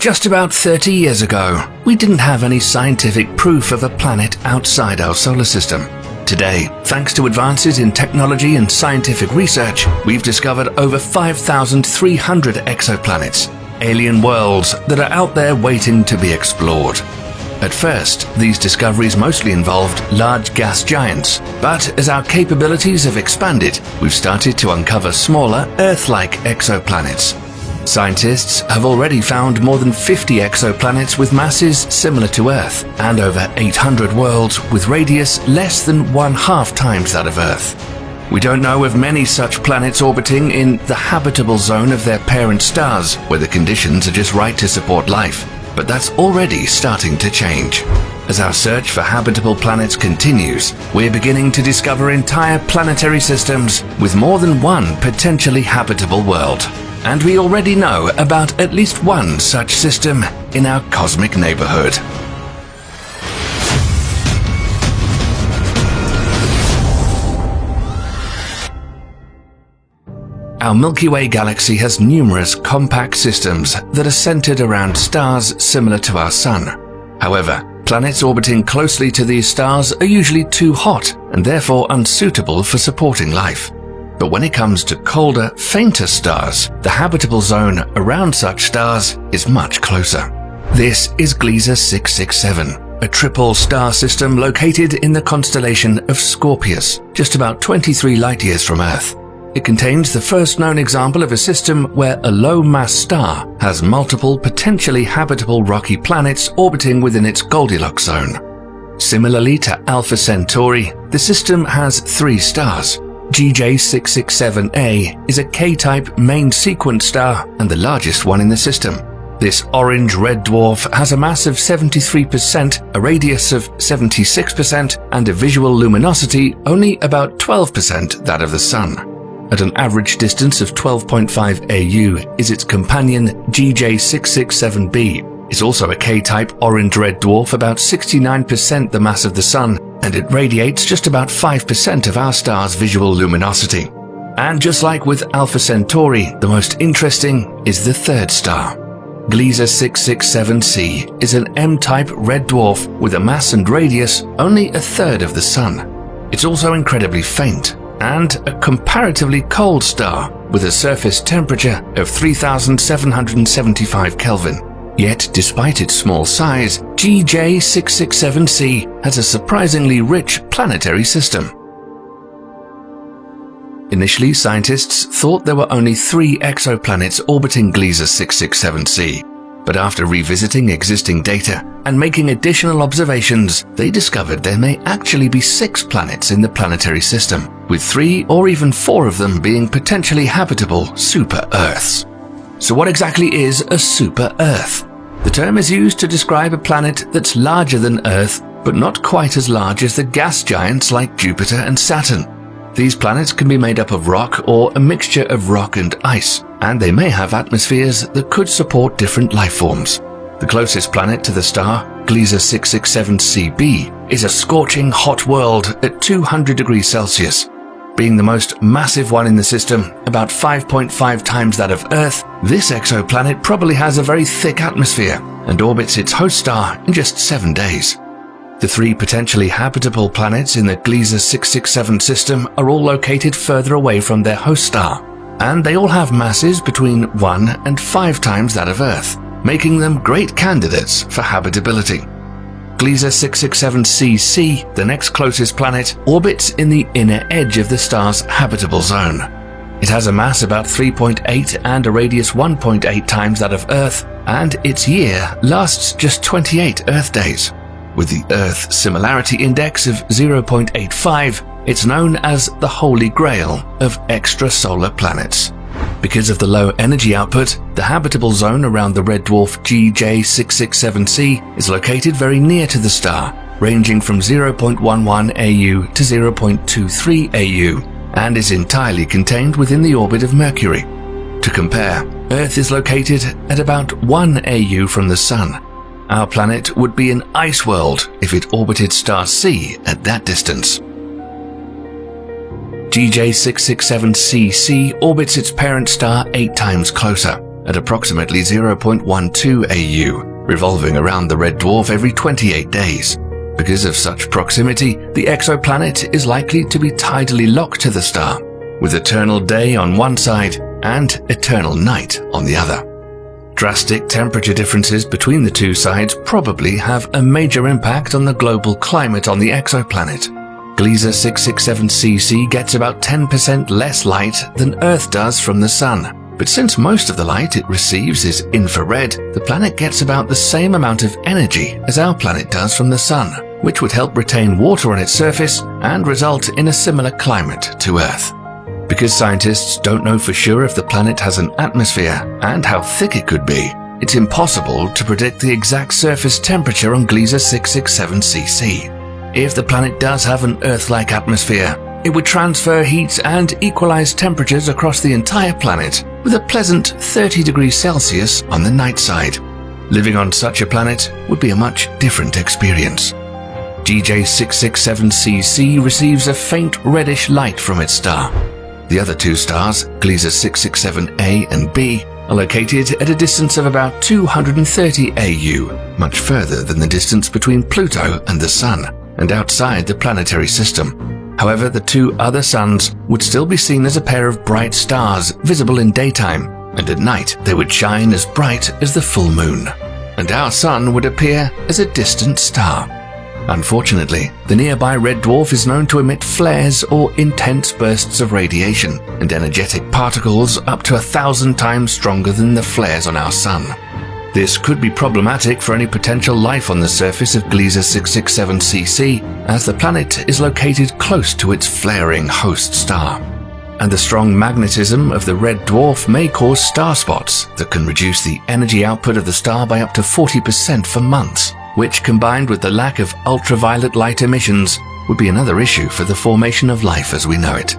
Just about 30 years ago, we didn't have any scientific proof of a planet outside our solar system. Today, thanks to advances in technology and scientific research, we've discovered over 5,300 exoplanets, alien worlds that are out there waiting to be explored. At first, these discoveries mostly involved large gas giants, but as our capabilities have expanded, we've started to uncover smaller, Earth-like exoplanets. Scientists have already found more than 50 exoplanets with masses similar to Earth, and over 800 worlds with radius less than 1/2 times that of Earth. We don't know of many such planets orbiting in the habitable zone of their parent stars, where the conditions are just right to support life, but that's already starting to change. As our search for habitable planets continues, we're beginning to discover entire planetary systems with more than one potentially habitable world. And we already know about at least one such system in our cosmic neighborhood. Our Milky Way galaxy has numerous compact systems that are centered around stars similar to our Sun. However, planets orbiting closely to these stars are usually too hot and therefore unsuitable for supporting life. But when it comes to colder, fainter stars, the habitable zone around such stars is much closer. This is Gliese 667, a triple star system located in the constellation of Scorpius, just about 23 light-years from Earth. It contains the first known example of a system where a low-mass star has multiple potentially habitable rocky planets orbiting within its Goldilocks zone. Similarly to Alpha Centauri, the system has 3 stars. GJ667a is a K-type main sequence star and the largest one in the system. This orange red dwarf has a mass of 73%, a radius of 76%, and a visual luminosity only about 12% that of the Sun. At an average distance of 12.5 AU is its companion GJ667b. It's also a K-type orange-red dwarf, about 69% the mass of the Sun, and it radiates just about 5% of our star's visual luminosity. And just like with Alpha Centauri, the most interesting is the third star. Gliese 667c is an M-type red dwarf with a mass and radius only 1/3 of the Sun. It's also incredibly faint, and a comparatively cold star with a surface temperature of 3,775 Kelvin. Yet, despite its small size, GJ667c has a surprisingly rich planetary system. Initially, scientists thought there were only 3 exoplanets orbiting Gliese 667c, but after revisiting existing data and making additional observations, they discovered there may actually be 6 planets in the planetary system, with 3 or even 4 of them being potentially habitable super-Earths. So what exactly is a super-Earth? The term is used to describe a planet that's larger than Earth, but not quite as large as the gas giants like Jupiter and Saturn. These planets can be made up of rock or a mixture of rock and ice, and they may have atmospheres that could support different life forms. The closest planet to the star, Gliese 667cb, is a scorching hot world at 200 degrees Celsius. Being the most massive one in the system, about 5.5 times that of Earth, this exoplanet probably has a very thick atmosphere and orbits its host star in just 7 days. The 3 potentially habitable planets in the Gliese 667 system are all located further away from their host star, and they all have masses between 1 and 5 times that of Earth, making them great candidates for habitability. Gliese 667cc, the next closest planet, orbits in the inner edge of the star's habitable zone. It has a mass about 3.8 and a radius 1.8 times that of Earth, and its year lasts just 28 Earth days. With the Earth Similarity Index of 0.85, it's known as the Holy Grail of extrasolar planets. Because of the low energy output, the habitable zone around the red dwarf GJ667c is located very near to the star, ranging from 0.11 AU to 0.23 AU, and is entirely contained within the orbit of Mercury. To compare, Earth is located at about 1 AU from the Sun. Our planet would be an ice world if it orbited star C at that distance. GJ667cc orbits its parent star 8 times closer, at approximately 0.12 AU, revolving around the red dwarf every 28 days. Because of such proximity, the exoplanet is likely to be tidally locked to the star, with eternal day on one side and eternal night on the other. Drastic temperature differences between the two sides probably have a major impact on the global climate on the exoplanet. Gliese 667cc gets about 10% less light than Earth does from the Sun. But since most of the light it receives is infrared, the planet gets about the same amount of energy as our planet does from the Sun, which would help retain water on its surface and result in a similar climate to Earth. Because scientists don't know for sure if the planet has an atmosphere and how thick it could be, it's impossible to predict the exact surface temperature on Gliese 667cc. If the planet does have an Earth-like atmosphere, it would transfer heat and equalize temperatures across the entire planet with a pleasant 30 degrees Celsius on the night side. Living on such a planet would be a much different experience. GJ667cc receives a faint reddish light from its star. The other two stars, Gliese 667a and b, are located at a distance of about 230 AU, much further than the distance between Pluto and the Sun, and outside the planetary system. However, the two other suns would still be seen as a pair of bright stars visible in daytime, and at night they would shine as bright as the full moon, and our Sun would appear as a distant star. Unfortunately, the nearby red dwarf is known to emit flares or intense bursts of radiation and energetic particles up to 1,000 times stronger than the flares on our Sun. This could be problematic for any potential life on the surface of Gliese 667cc, as the planet is located close to its flaring host star. And the strong magnetism of the red dwarf may cause star spots that can reduce the energy output of the star by up to 40% for months, which, combined with the lack of ultraviolet light emissions, would be another issue for the formation of life as we know it.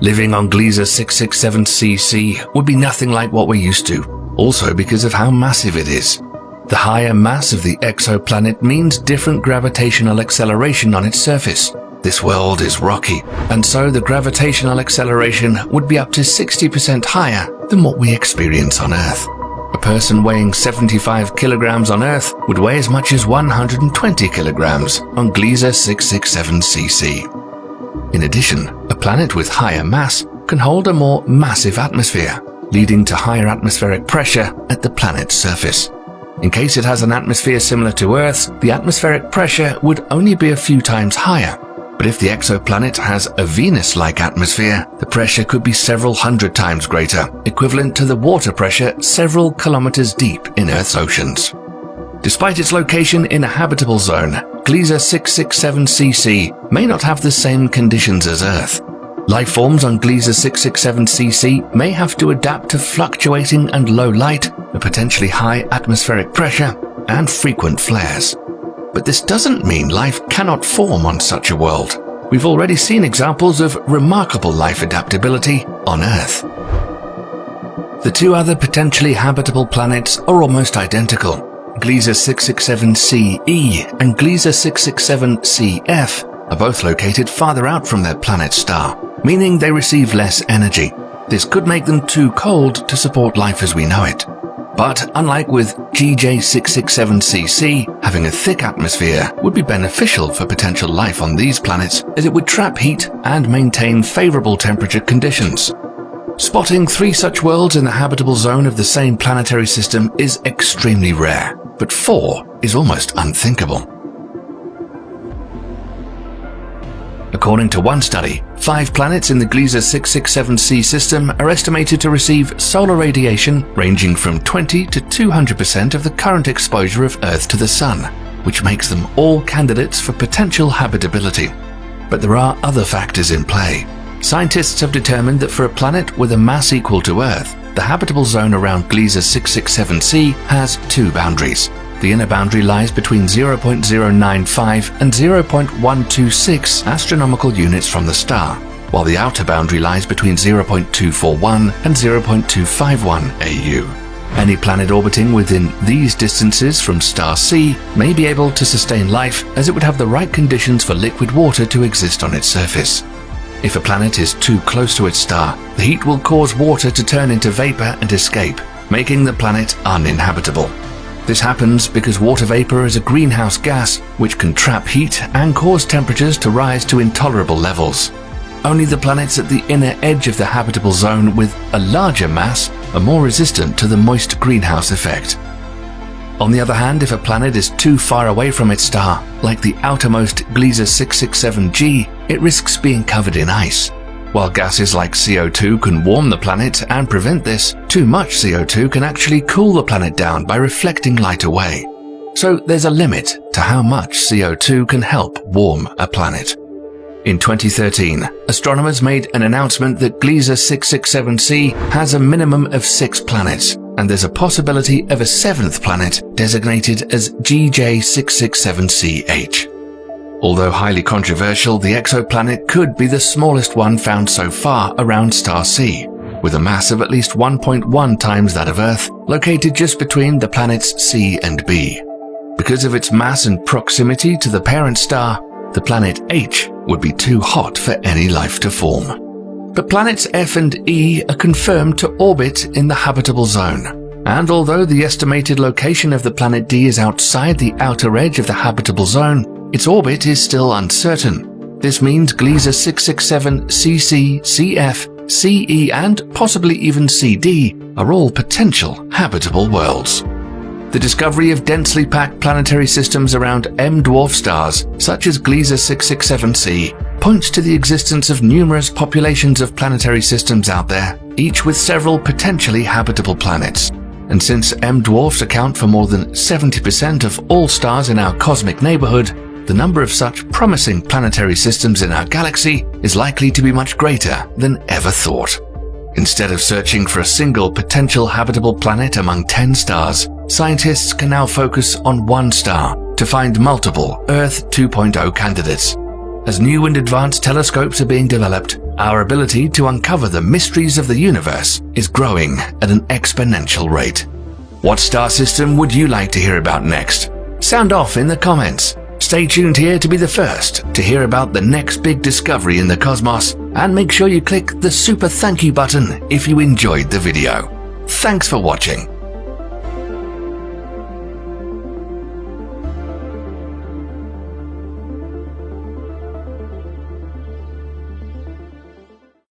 Living on Gliese 667cc would be nothing like what we're used to, also because of how massive it is. The higher mass of the exoplanet means different gravitational acceleration on its surface. This world is rocky, and so the gravitational acceleration would be up to 60% higher than what we experience on Earth. A person weighing 75 kilograms on Earth would weigh as much as 120 kilograms on Gliese 667cc. In addition, a planet with higher mass can hold a more massive atmosphere, leading to higher atmospheric pressure at the planet's surface. In case it has an atmosphere similar to Earth's, the atmospheric pressure would only be a few times higher. But if the exoplanet has a Venus-like atmosphere, the pressure could be several hundred times greater, equivalent to the water pressure several kilometers deep in Earth's oceans. Despite its location in a habitable zone, Gliese 667cc may not have the same conditions as Earth. Life forms on Gliese 667cc may have to adapt to fluctuating and low light, a potentially high atmospheric pressure, and frequent flares. But this doesn't mean life cannot form on such a world. We've already seen examples of remarkable life adaptability on Earth. The two other potentially habitable planets are almost identical. Gliese 667ce and Gliese 667cf are both located farther out from their planet star, meaning they receive less energy. This could make them too cold to support life as we know it. But unlike with GJ667cc, having a thick atmosphere would be beneficial for potential life on these planets, as it would trap heat and maintain favorable temperature conditions. Spotting 3 such worlds in the habitable zone of the same planetary system is extremely rare, but 4 is almost unthinkable. According to one study, 5 planets in the Gliese 667c system are estimated to receive solar radiation ranging from 20 to 200% of the current exposure of Earth to the Sun, which makes them all candidates for potential habitability. But there are other factors in play. Scientists have determined that for a planet with a mass equal to Earth, the habitable zone around Gliese 667c has 2 boundaries. The inner boundary lies between 0.095 and 0.126 astronomical units from the star, while the outer boundary lies between 0.241 and 0.251 AU. Any planet orbiting within these distances from star C may be able to sustain life, as it would have the right conditions for liquid water to exist on its surface. If a planet is too close to its star, the heat will cause water to turn into vapor and escape, making the planet uninhabitable. This happens because water vapor is a greenhouse gas which can trap heat and cause temperatures to rise to intolerable levels. Only the planets at the inner edge of the habitable zone with a larger mass are more resistant to the moist greenhouse effect. On the other hand, if a planet is too far away from its star, like the outermost Gliese 667G, it risks being covered in ice. While gases like CO2 can warm the planet and prevent this, too much CO2 can actually cool the planet down by reflecting light away. So there's a limit to how much CO2 can help warm a planet. In 2013, astronomers made an announcement that Gliese 667c has a minimum of 6 planets, and there's a possibility of a 7th planet designated as GJ667CH. Although highly controversial, the exoplanet could be the smallest one found so far around star C, with a mass of at least 1.1 times that of Earth, located just between the planets C and B. Because of its mass and proximity to the parent star, the planet H would be too hot for any life to form. But planets F and E are confirmed to orbit in the habitable zone. And although the estimated location of the planet D is outside the outer edge of the habitable zone, its orbit is still uncertain. This means Gliese 667 CC, CF, CE and possibly even CD are all potential habitable worlds. The discovery of densely packed planetary systems around M-dwarf stars, such as Gliese 667c, points to the existence of numerous populations of planetary systems out there, each with several potentially habitable planets. And since M-dwarfs account for more than 70% of all stars in our cosmic neighborhood, the number of such promising planetary systems in our galaxy is likely to be much greater than ever thought. Instead of searching for a single potential habitable planet among 10 stars, scientists can now focus on one star to find multiple Earth 2.0 candidates. As new and advanced telescopes are being developed, our ability to uncover the mysteries of the universe is growing at an exponential rate. What star system would you like to hear about next? Sound off in the comments. Stay tuned here to be the first to hear about the next big discovery in the cosmos, and make sure you click the super thank you button if you enjoyed the video. Thanks for watching.